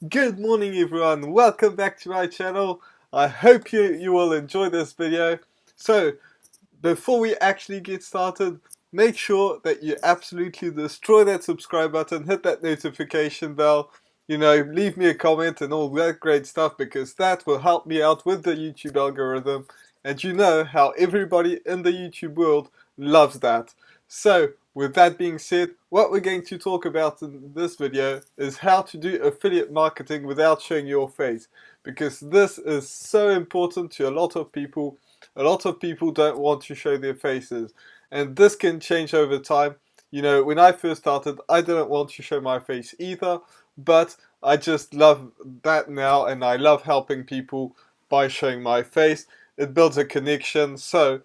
Good morning everyone, welcome back to my channel. I hope you will enjoy this video. So before we actually get started, make sure that you absolutely destroy that subscribe button, hit that notification bell, leave me a comment and all that great stuff, because that will help me out with the YouTube algorithm, and you know how everybody in the YouTube world loves that. So with that being said, what we're going to talk about in this video is how to do affiliate marketing without showing your face, because this is so important to a lot of people. A lot of people don't want to show their faces, and this can change over time. When I first started, I didn't want to show my face either, but I just love that now, and I love helping people by showing my face. It builds a connection, so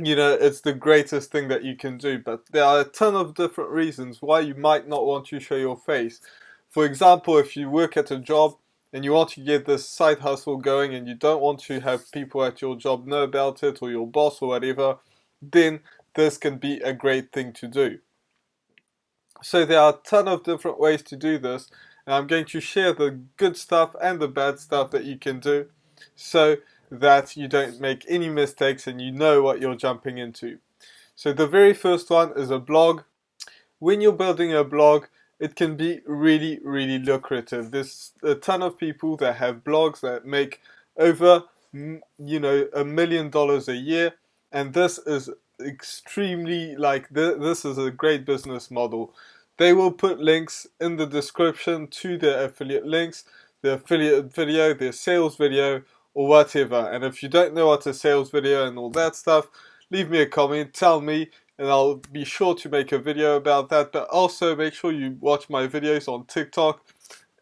it's the greatest thing that you can do. But there are a ton of different reasons why you might not want to show your face. For example, if you work at a job and you want to get this side hustle going and you don't want to have people at your job know about it, or your boss or whatever, then this can be a great thing to do. So there are a ton of different ways to do this, and I'm going to share the good stuff and the bad stuff that you can do, so that you don't make any mistakes and you know what you're jumping into. So the very first one is a blog. When you're building a blog, it can be really, really lucrative. There's a ton of people that have blogs that make over, $1 million a year, and this is extremely, this is a great business model. They will put links in the description to their affiliate links, their affiliate video, their sales video, or whatever. And if you don't know what a sales video and all that stuff, leave me a comment, tell me, and I'll be sure to make a video about that. But also make sure you watch my videos on TikTok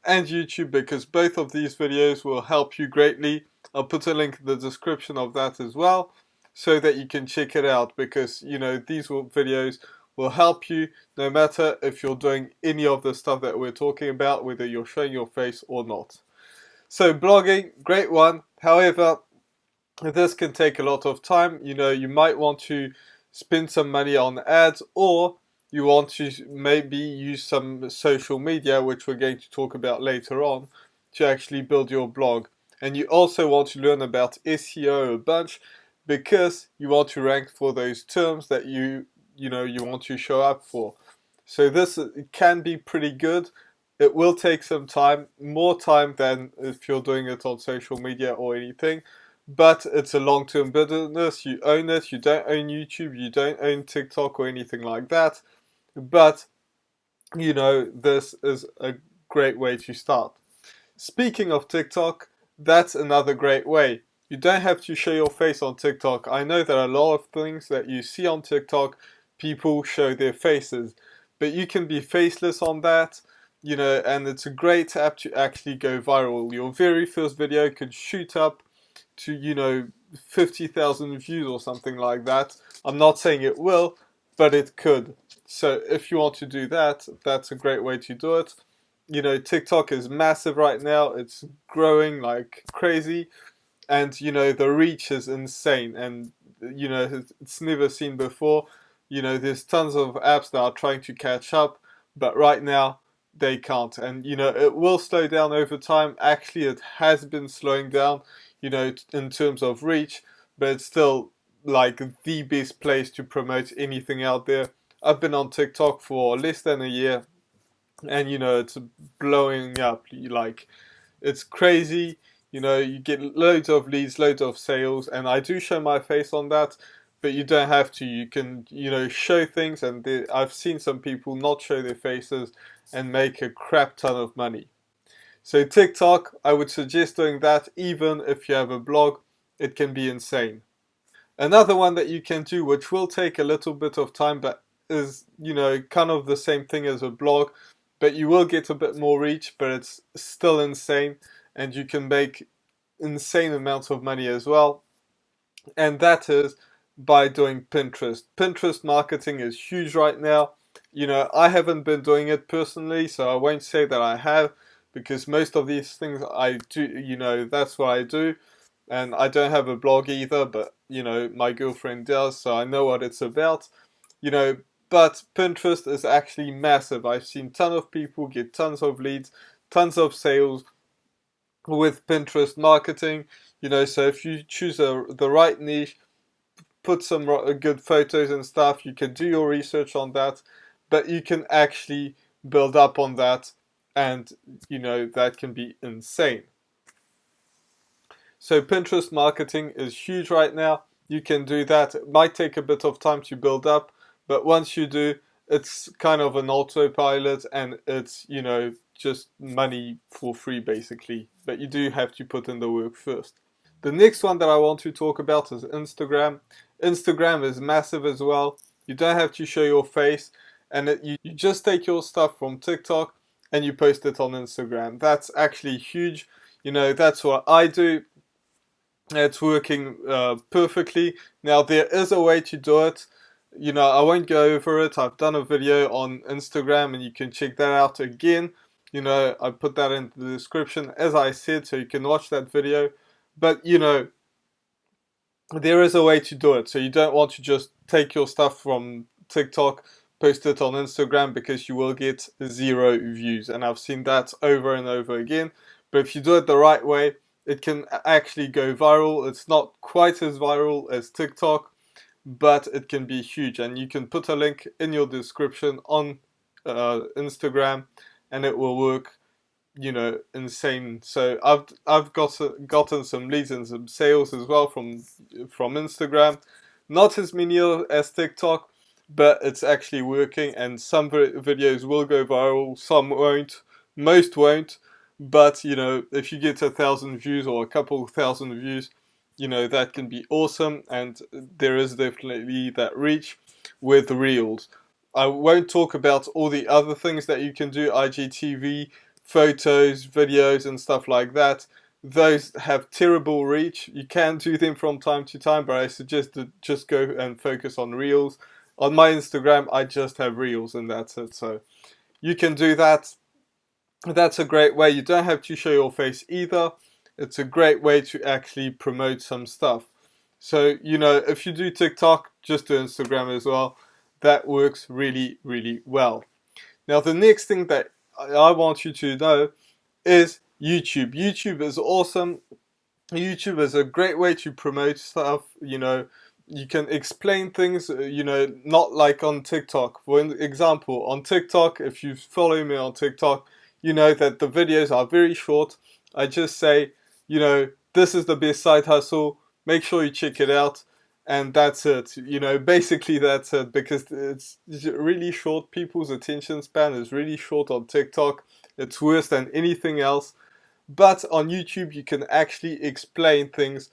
and YouTube, because both of these videos will help you greatly. I'll put a link in the description of that as well, so that you can check it out, because these videos will help you no matter if you're doing any of the stuff that we're talking about, whether you're showing your face or not. So blogging, great one. However, this can take a lot of time. You might want to spend some money on ads, or you want to maybe use some social media, which we're going to talk about later on, to actually build your blog. And you also want to learn about SEO a bunch, because you want to rank for those terms that you want to show up for. So this can be pretty good. It will take some time, more time than if you're doing it on social media or anything, but it's a long-term business. You own it. You don't own YouTube, you don't own TikTok or anything like that, but this is a great way to start. Speaking of TikTok, that's another great way. You don't have to show your face on TikTok. I know that a lot of things that you see on TikTok, people show their faces, but you can be faceless on that, and it's a great app to actually go viral. Your very first video could shoot up to 50,000 views or something like that. I'm not saying it will, but it could. So if you want to do that, that's a great way to do it. TikTok is massive right now. It's growing like crazy, and the reach is insane, and it's never seen before. There's tons of apps that are trying to catch up, but right now they can't. And it will slow down over time. Actually, it has been slowing down, in terms of reach, but it's still like the best place to promote anything out there. I've been on TikTok for less than a year, and it's blowing up. Like, it's crazy. You get loads of leads, loads of sales, and I do show my face on that, but you don't have to. You can show things, and I've seen some people not show their faces and make a crap ton of money. So TikTok, I would suggest doing that. Even if you have a blog, it can be insane. Another one that you can do, which will take a little bit of time, but is kind of the same thing as a blog, but you will get a bit more reach, but it's still insane, and you can make insane amounts of money as well, and that is by doing Pinterest. Pinterest marketing is huge right now. I haven't been doing it personally, so I won't say that I have, because most of these things I do, that's what I do. And I don't have a blog either, but my girlfriend does, so I know what it's about. You know, but Pinterest is actually massive. I've seen tons of people get tons of leads tons of sales with Pinterest marketing. So if you choose the right niche, put some good photos and stuff, you can do your research on that, but you can actually build up on that, and that can be insane. So Pinterest marketing is huge right now. You can do that. It might take a bit of time to build up, but once you do, it's kind of an autopilot, and it's just money for free basically, but you do have to put in the work first. The next one that I want to talk about is Instagram. Instagram is massive as well. You don't have to show your face, and you just take your stuff from TikTok and you post it on Instagram. That's actually huge. That's what I do. It's working perfectly. Now, there is a way to do it. I won't go over it. I've done a video on Instagram, and you can check that out again. I put that in the description, as I said, so you can watch that video. But, there is a way to do it. So you don't want to just take your stuff from TikTok, post it on Instagram, because you will get 0 views. And I've seen that over and over again. But if you do it the right way, it can actually go viral. It's not quite as viral as TikTok, but it can be huge. And you can put a link in your description on Instagram, and it will work insane. So I've gotten some leads and some sales as well from Instagram. Not as many as TikTok, but it's actually working, and some videos will go viral, some won't, most won't. But if you get 1,000 views or a couple thousand views, that can be awesome. And there is definitely that reach with Reels. I won't talk about all the other things that you can do, IGTV, photos, videos, and stuff like that. Those have terrible reach. You can do them from time to time, but I suggest to just go and focus on Reels. On my Instagram, I just have Reels, and that's it. So you can do that. That's a great way. You don't have to show your face either. It's a great way to actually promote some stuff. So, if you do TikTok, just do Instagram as well. That works really, really well. Now, the next thing that I want you to know is YouTube. YouTube is awesome. YouTube is a great way to promote stuff. You can explain things, not like on TikTok. For example, on TikTok, if you follow me on TikTok, you know that the videos are very short. I just say, this is the best side hustle. Make sure you check it out. And that's it. Basically that's it, because it's really short. People's attention span is really short on TikTok. It's worse than anything else. But on YouTube, you can actually explain things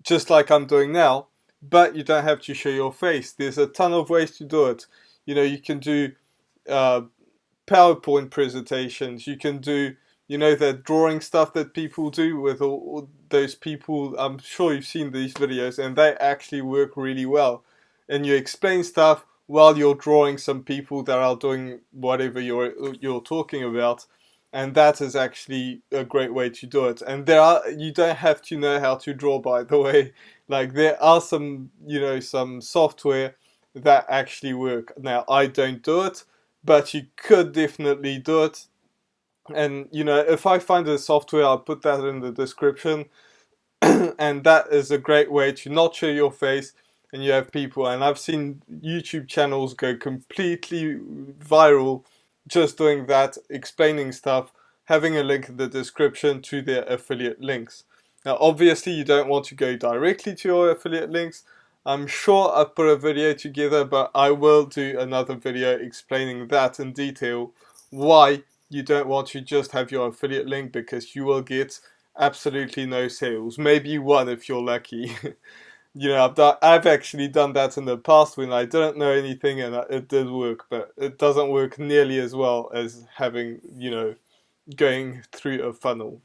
just like I'm doing now, but you don't have to show your face. There's a ton of ways to do it. You can do PowerPoint presentations. You can do, the drawing stuff that people do with all those people. I'm sure you've seen these videos, and they actually work really well. And you explain stuff while you're drawing some people that are doing whatever you're talking about. And that is actually a great way to do it. And you don't have to know how to draw, by the way. Like, there are some software that actually work. Now, I don't do it, but you could definitely do it. And if I find a software, I'll put that in the description. And that is a great way to not show your face, and you have people. And I've seen YouTube channels go completely viral just doing that, explaining stuff, having a link in the description to their affiliate links. Now, obviously, you don't want to go directly to your affiliate links. I'm sure I've put a video together, but I will do another video explaining that in detail, why you don't want to just have your affiliate link, because you will get absolutely no sales. Maybe one if you're lucky. I've actually done that in the past when I didn't know anything, and it did work, but it doesn't work nearly as well as having, going through a funnel.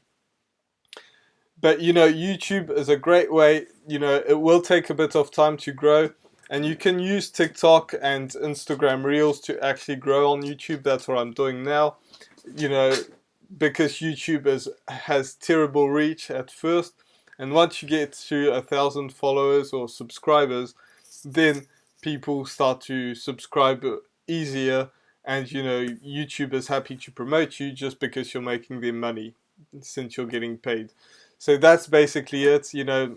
But, YouTube is a great way. It will take a bit of time to grow, and you can use TikTok and Instagram Reels to actually grow on YouTube. That's what I'm doing now, because YouTube has terrible reach at first. And once you get to 1,000 followers or subscribers, then people start to subscribe easier, and you know, YouTube is happy to promote you just because you're making them money, since you're getting paid. So that's basically it. You know,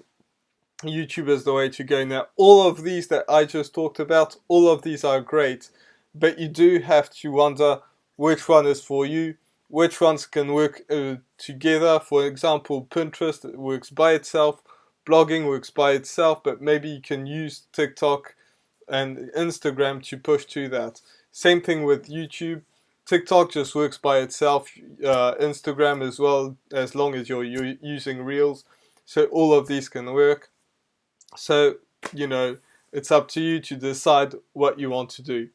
YouTube is the way to go. Now, all of these that I just talked about, all of these are great, but you do have to wonder which one is for you, which ones can work together. For example, Pinterest works by itself, blogging works by itself, but maybe you can use TikTok and Instagram to push to that. Same thing with YouTube. TikTok just works by itself, Instagram as well, as long as you're using Reels. So all of these can work. So, you know, it's up to you to decide what you want to do.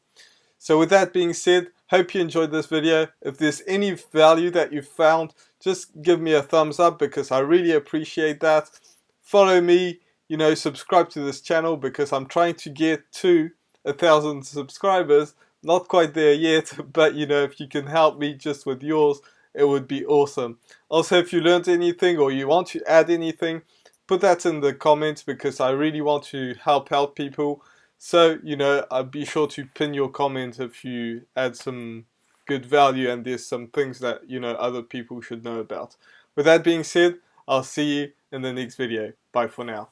So with that being said, hope you enjoyed this video. If there's any value that you found, just give me a thumbs up because I really appreciate that. Follow me, you know, subscribe to this channel because I'm trying to get to 1,000 subscribers. Not quite there yet, but you know, if you can help me just with yours, it would be awesome. Also, if you learned anything or you want to add anything, put that in the comments because I really want to help out people. So, you know, I'll be sure to pin your comment if you add some good value and there's some things that, you know, other people should know about. With that being said, I'll see you in the next video. Bye for now.